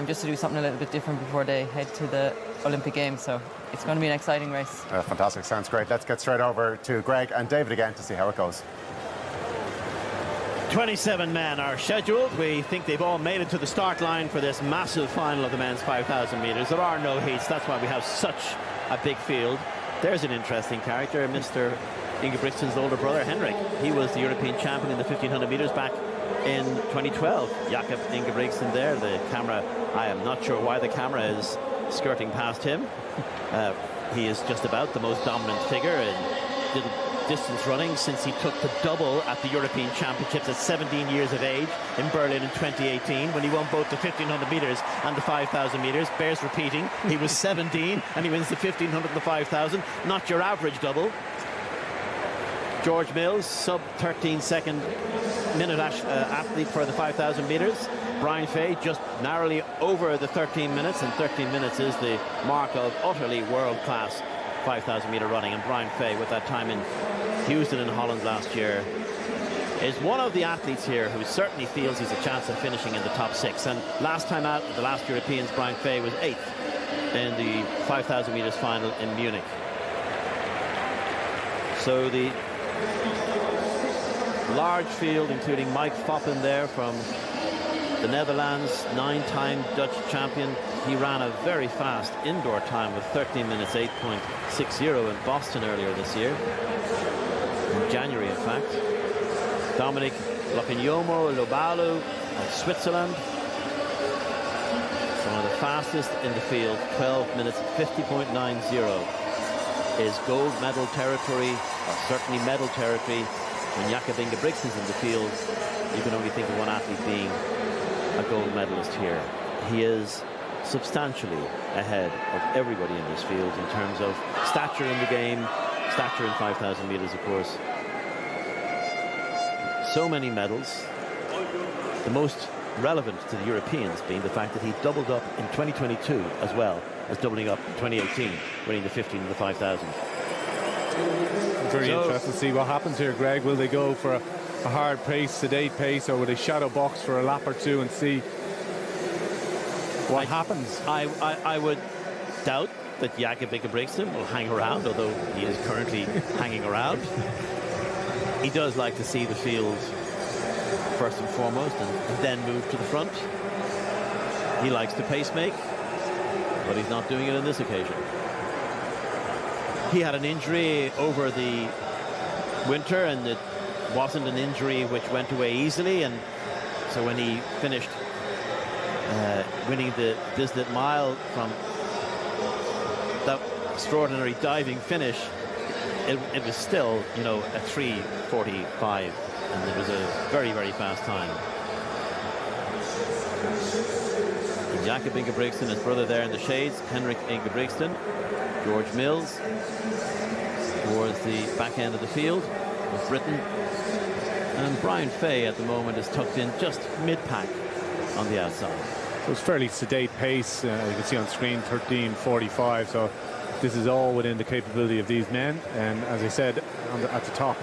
just to do something a little bit different before they head to the Olympic Games. So it's going to be an exciting race. Fantastic, sounds great. Let's get straight over to Greg and David again to see how it goes. 27 men are scheduled. We think they've all made it to the start line for this massive final of the men's 5,000 metres. There are no heats, that's why we have such a big field. There's an interesting character, Mr. Ingebrigtsen's older brother, Henrik. He was the European champion in the 1,500 metres back in 2012. Jakob Ingebrigtsen there. The camera, I am not sure why the camera is skirting past him. He is just about the most dominant figure in distance running since he took the double at the European Championships at 17 years of age in Berlin in 2018 when he won both the 1,500 metres and the 5,000 metres. Bears repeating, he was 17 and he wins the 1,500 and the 5,000. Not your average double. George Mills, sub 13-second minute athlete for the 5,000 metres. Brian Fay just narrowly over the 13 minutes, and 13 minutes is the mark of utterly world-class 5,000 metre running. And Brian Fay, with that time in Houston in Holland last year, is one of the athletes here who certainly feels he's a chance of finishing in the top 6. And last time out, the last Europeans, Brian Fay was 8th in the 5,000 metres final in Munich. So the large field, including Mike Foppen there from the Netherlands, 9-time Dutch champion. He ran a very fast indoor time with 13 minutes 8.60 in Boston earlier this year, in January in fact. Dominic Lopignomo Lobalu of Switzerland, one of the fastest in the field, 12 minutes 50.90, is gold medal territory, or certainly medal territory. When Jakob Ingebrigtsen's in the field, you can only think of one athlete being a gold medalist here. He is substantially ahead of everybody in this field in terms of stature in the game, stature in 5,000 metres, of course. So many medals. The most relevant to the Europeans being the fact that he doubled up in 2022 as well as doubling up in 2018, winning the 15 and the 5,000. Very interesting to see what happens here, Greg. Will they go for a hard pace, sedate pace, or will they shadow box for a lap or two and see what happens? I would doubt that Jakob Ingebrigtsen will hang around, although he is currently hanging around. He does like to see the field first and foremost and then move to the front. He likes to pace make, but he's not doing it on this occasion. He had an injury over the winter, and it wasn't an injury which went away easily, and so when he finished winning the Bislett Mile from that extraordinary diving finish, it was still, you know, a 3:45, and it was a very, very fast time. And Jakob Ingebrigtsen, his brother there in the shades, Henrik Ingebrigtsen, George Mills towards the back end of the field of Britain, and Brian Fay at the moment is tucked in just mid-pack on the outside. So it's fairly sedate pace. You can see on screen 13:45, so this is all within the capability of these men. And as I said at the top,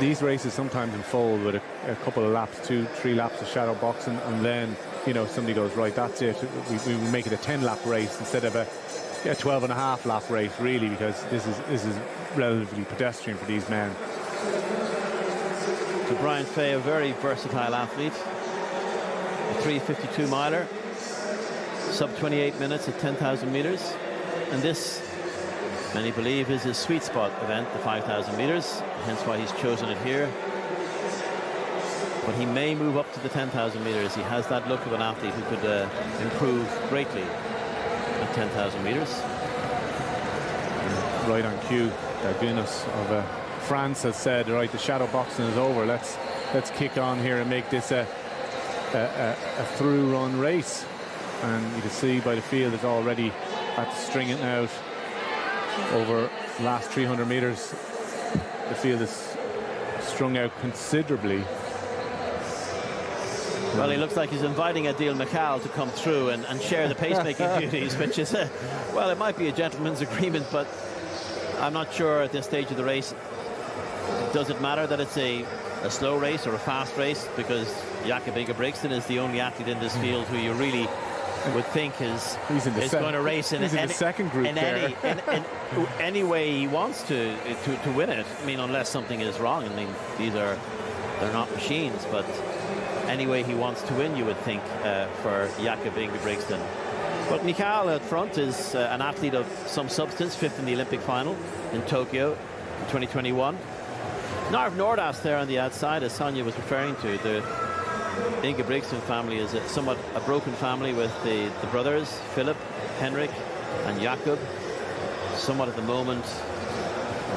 these races sometimes unfold with a couple of laps, 2-3 laps of shadow boxing, and then, you know, somebody goes, right, that's it, we will make it a 10-lap race instead of a 12.5 lap race, really, because this is relatively pedestrian for these men. So Brian Fay, a very versatile athlete, a 3:52 miler, sub 28 minutes at 10,000 meters, and this, many believe, is his sweet spot event, the 5,000 meters, hence why he's chosen it here. But he may move up to the 10,000 meters. He has that look of an athlete who could improve greatly at 10,000 meters. Right on cue, Guinness of France has said, right, the shadow boxing is over. Let's kick on here and make this a through run race. And you can see by the field it's already at the stringing out over the last 300 meters. The field is strung out considerably. Well, he looks like he's inviting Adil Michal to come through and share the pacemaking duties, which is, well, it might be a gentleman's agreement, but I'm not sure at this stage of the race. Does it matter that it's a slow race or a fast race? Because Jakob Ingebrigtsen is the only athlete in this field who you really would think is going to race in the second group in any way he wants to win it. I mean, unless something is wrong. I mean, they're not machines, but any way he wants to win, you would think, for Jakob Ingebrigtsen. But Mikael at front is an athlete of some substance, 5th in the Olympic final in Tokyo in 2021. Narv Nordas there on the outside, as Sonia was referring to. The Ingebrigtsen family is somewhat a broken family with the brothers, Philip, Henrik and Jakob, somewhat at the moment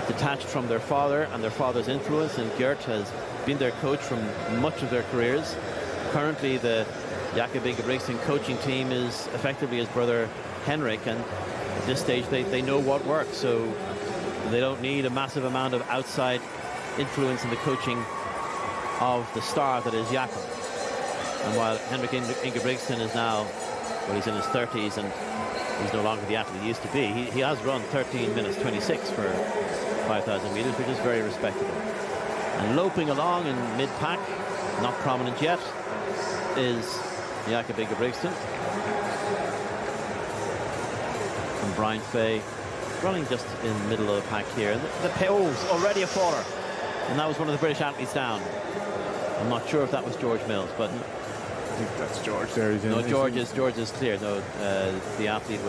detached from their father and their father's influence, and Gert has been their coach from much of their careers. Currently the Jakob Ingebrigtsen coaching team is effectively his brother Henrik, and at this stage they know what works, so they don't need a massive amount of outside influence in the coaching of the star that is Jakob. And while Henrik Ingebrigtsen is now, well, he's in his 30s and he's no longer the athlete he used to be, he has run 13 minutes 26 for 5,000 meters, which is very respectable. And loping along in mid-pack, not prominent yet, is Jakob Ingebrigtsen. And Brian Fay running just in the middle of the pack here. And already a faller. And that was one of the British athletes down. I'm not sure if that was George Mills, but I think that's George there. No, George is clear. No, the athlete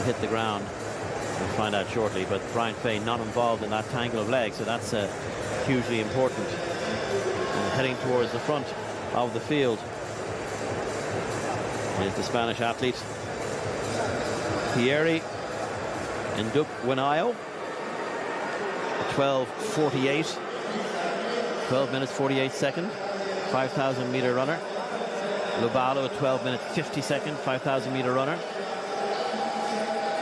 hit the ground. We'll find out shortly. But Brian Fay not involved in that tangle of legs, so that's hugely important. And heading towards the front of the field is the Spanish athlete Thierry Ndukwinayo, 12:48, 12 minutes 48 second, 5,000 meter runner. Lobalo, a 12 minute 50 second, 5,000 meter runner.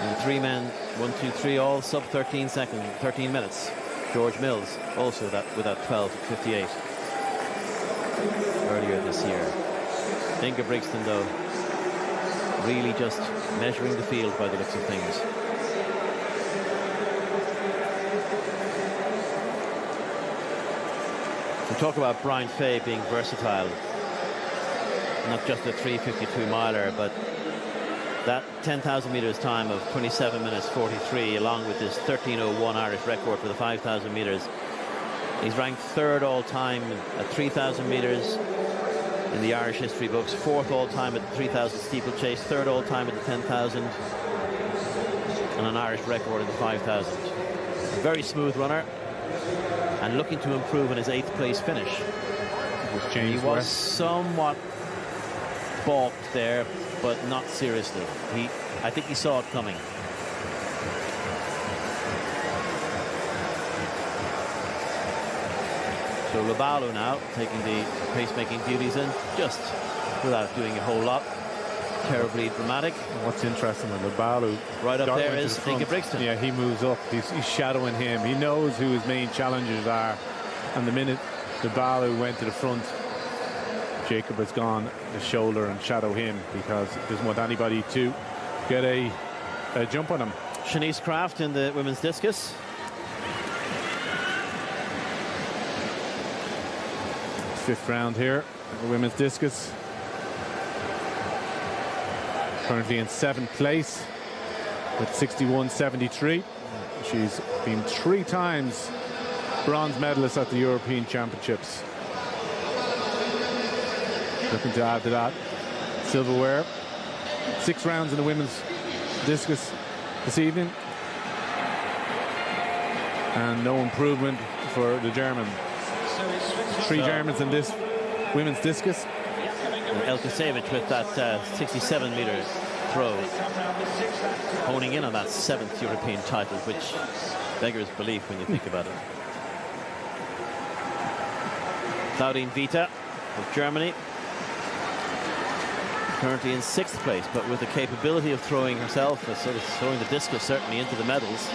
And the 3 men, 1, 2, 3, all sub 13 seconds, 13 minutes. George Mills also with that 12:58 earlier this year. Ingebrigtsen, though, really just measuring the field by the looks of things. We talk about Brian Fay being versatile, not just a 3:52 miler, but that 10,000 meters time of 27 minutes 43, along with his 13:01 Irish record for the 5,000 meters. He's ranked 3rd all time at 3,000 meters in the Irish history books, 4th all time at the 3,000 steeplechase, 3rd all time at the 10,000, and an Irish record in the 5,000. Very smooth runner, and looking to improve in his 8th place finish. He was somewhat balked there, but not seriously. I think he saw it coming. So Lobalo now taking the pace-making duties in, just without doing a whole lot. Terribly dramatic. What's interesting with Lobalo, right up there is Ingebrigtsen. Yeah, he moves up. He's shadowing him. He knows who his main challengers are. And the minute Lobalo went to the front, Jakob has gone the shoulder and shadow him, because he doesn't want anybody to get a jump on him. Shanice Kraft in the women's discus. Fifth round here, the women's discus. Currently in 7th place with 61.73. She's been 3 times bronze medalist at the European Championships. Looking to add to that silverware. 6 rounds in the women's discus this evening, and no improvement for the German. 3 Germans in this women's discus. Elkasevich with that 67-meter throw, honing in on that 7th European title, which beggars belief when you think about it. Claudine Vita of Germany, currently in 6th place, but with the capability of throwing herself, sort of throwing the discus certainly into the medals.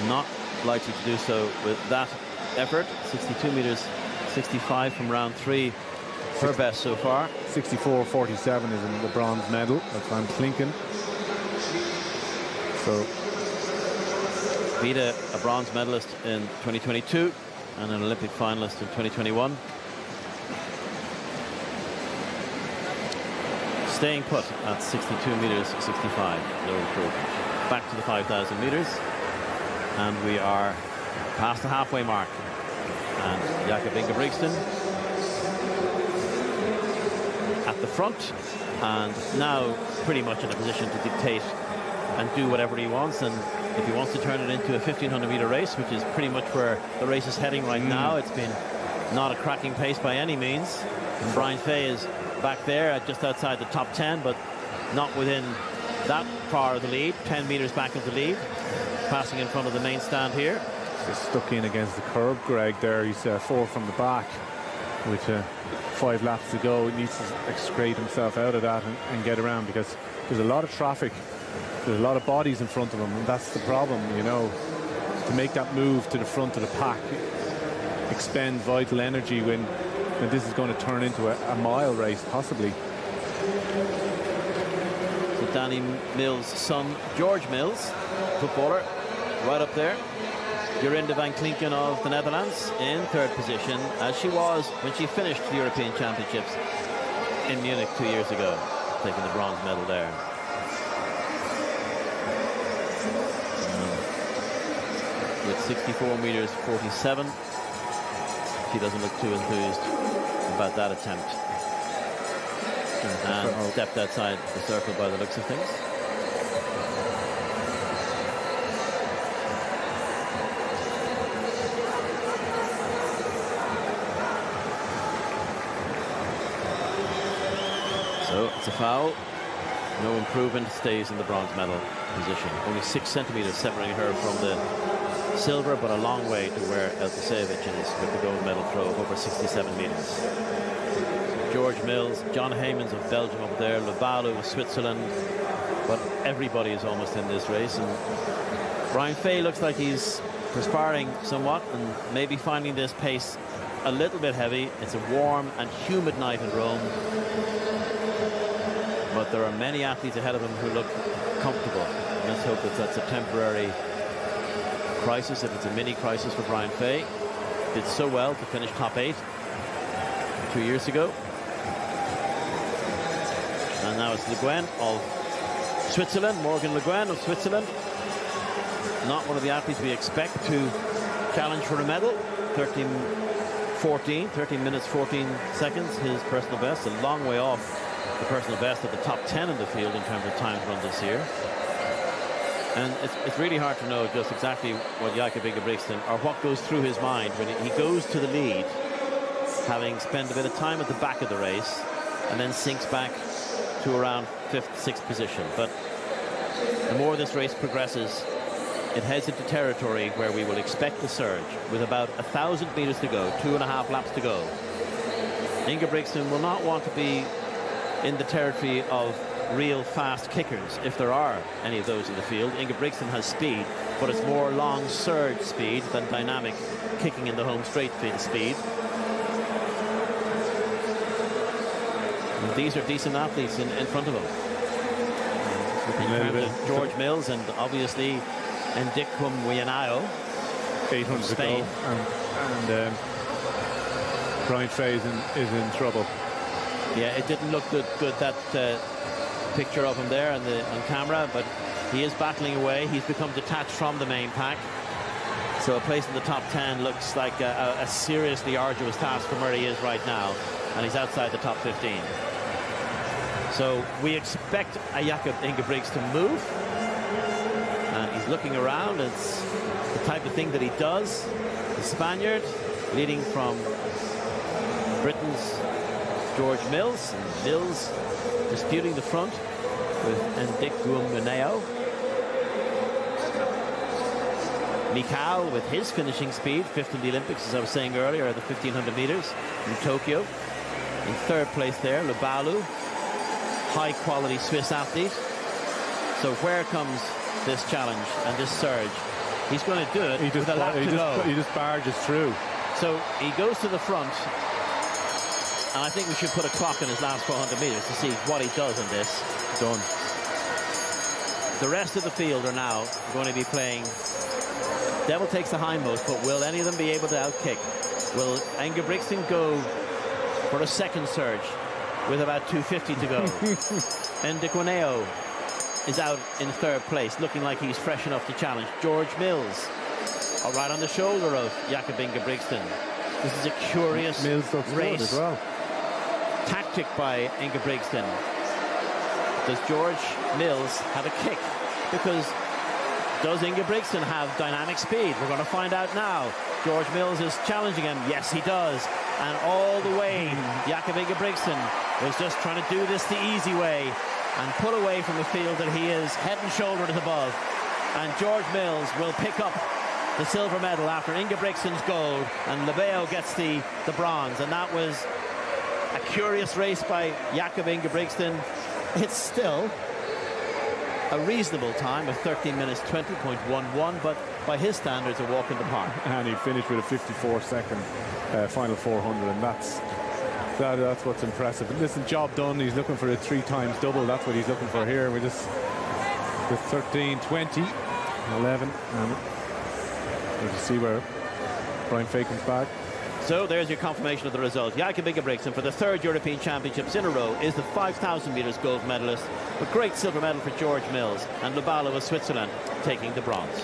Not likely to do so with that effort. 62 meters 65 from round 3, her best so far. 64.47 is in the bronze medal. That's what I'm thinking. So Vita, a bronze medalist in 2022 and an Olympic finalist in 2021. staying put at 62 meters 65. No improvement. Back to the 5,000 meters, and we are past the halfway mark. And Jakob Ingebrigtsen at the front, and now pretty much in a position to dictate and do whatever he wants. And if he wants to turn it into a 1,500-meter race, which is pretty much where the race is heading right now, it's been not a cracking pace by any means. Brian Fay is back there just outside the top 10, but not within that far of the lead. 10 meters back of the lead, passing in front of the main stand here. Just stuck in against the curb, Greg. There, he's 4 from the back with 5 laps to go. He needs to excrete himself out of that and get around, because there's a lot of traffic, there's a lot of bodies in front of him, and that's the problem, you know. To make that move to the front of the pack expends vital energy when this is going to turn into a mile race, possibly. So Danny Mills' son, George Mills, footballer, right up there. Jorinde van Klinken of the Netherlands in 3rd position, as she was when she finished the European Championships in Munich 2 years ago, taking the bronze medal there. With 64 meters 47, she doesn't look too enthused about that attempt, and stepped outside the circle by the looks of things. So it's a foul. No improvement, stays in the bronze medal position. Only 6 centimeters separating her from the silver, but a long way to where Elkasevich is with the gold medal throw of over 67 meters. George Mills, John Heymans of Belgium up there, Lebalu of Switzerland, but everybody is almost in this race. And Brian Fay looks like he's perspiring somewhat and maybe finding this pace a little bit heavy. It's a warm and humid night in Rome, but there are many athletes ahead of him who look comfortable. Let's hope that that's a temporary crisis, if it's a mini crisis for Brian Fay. Did so well to finish top 8 2 years ago. And now it's Le Guen of Switzerland, Morgan Le Guen of Switzerland. Not one of the athletes we expect to challenge for a medal. 13 minutes 14 seconds, his personal best, a long way off the personal best at the top 10 in the field in terms of times run this year. And it's really hard to know just exactly what Jakob Ingebrigtsen, or what goes through his mind when he goes to the lead, having spent a bit of time at the back of the race, and then sinks back to around 5th, 6th position. But the more this race progresses, it heads into territory where we will expect a surge. With about 1,000 meters to go, 2.5 laps to go, Ingebrigtsen will not want to be in the territory of real fast kickers, if there are any of those in the field. Ingebrigtsen has speed, but it's more long surge speed than dynamic kicking in the home straight speed. And these are decent athletes in front of him. George Mills and obviously Ndickum Wianao, 800 Spain. to go, and Brian Fay is in trouble. Yeah, it didn't look good that picture of him there on camera, but he is battling away. He's become detached from the main pack, so a place in the top 10 looks like a seriously arduous task from where he is right now, and he's outside the top 15. So we expect a Jakob Ingebrigtsen to move, and he's looking around. It's the type of thing that he does. The Spaniard leading from Britain's George Mills, and Mills disputing the front with Ndickum Wianao. Mikau with his finishing speed, 5th in the Olympics, as I was saying earlier, at the 1,500 meters in Tokyo. In 3rd place there, Lebalu, high-quality Swiss athlete. So where comes this challenge and this surge? He's going to do it with a lap to go. He just barges through. So he goes to the front, and I think we should put a clock in his last 400 meters to see what he does in this. Done. The rest of the field are now going to be playing devil takes the hindmost, but will any of them be able to outkick? Will Ingebrigtsen go for a second surge with about 2:50 to go. Ndikwaneo is out in third place, looking like he's fresh enough to challenge. George Mills, all right on the shoulder of Jakob Ingebrigtsen. This is a curious race as well. Tactic by Ingebrigtsen. Does George Mills have a kick? Because does Ingebrigtsen have dynamic speed? We're going to find out now. George Mills is challenging him. Yes, he does. And all the way, Jakob Ingebrigtsen was just trying to do this the easy way and pull away from the field that he is head and shoulders above. And George Mills will pick up the silver medal after Ingebrigtsen's gold, and Lebeo gets the bronze. And that was a curious race by Jakob Ingebrigtsen. It's still a reasonable time of 13 minutes 20.11, but by his standards a walk in the park. And he finished with a 54-second final 400, and that's what's impressive. And listen, job done. He's looking for a 3 times double. That's what he's looking for here. We're just with 13, 20, 11, and we'll just see where Brian Fay comes back. So there's your confirmation of the result. Jakob Ingebrigtsen, for the 3rd European Championships in a row, is the 5,000 metres gold medalist. A great silver medal for George Mills, and Lubalo of Switzerland taking the bronze.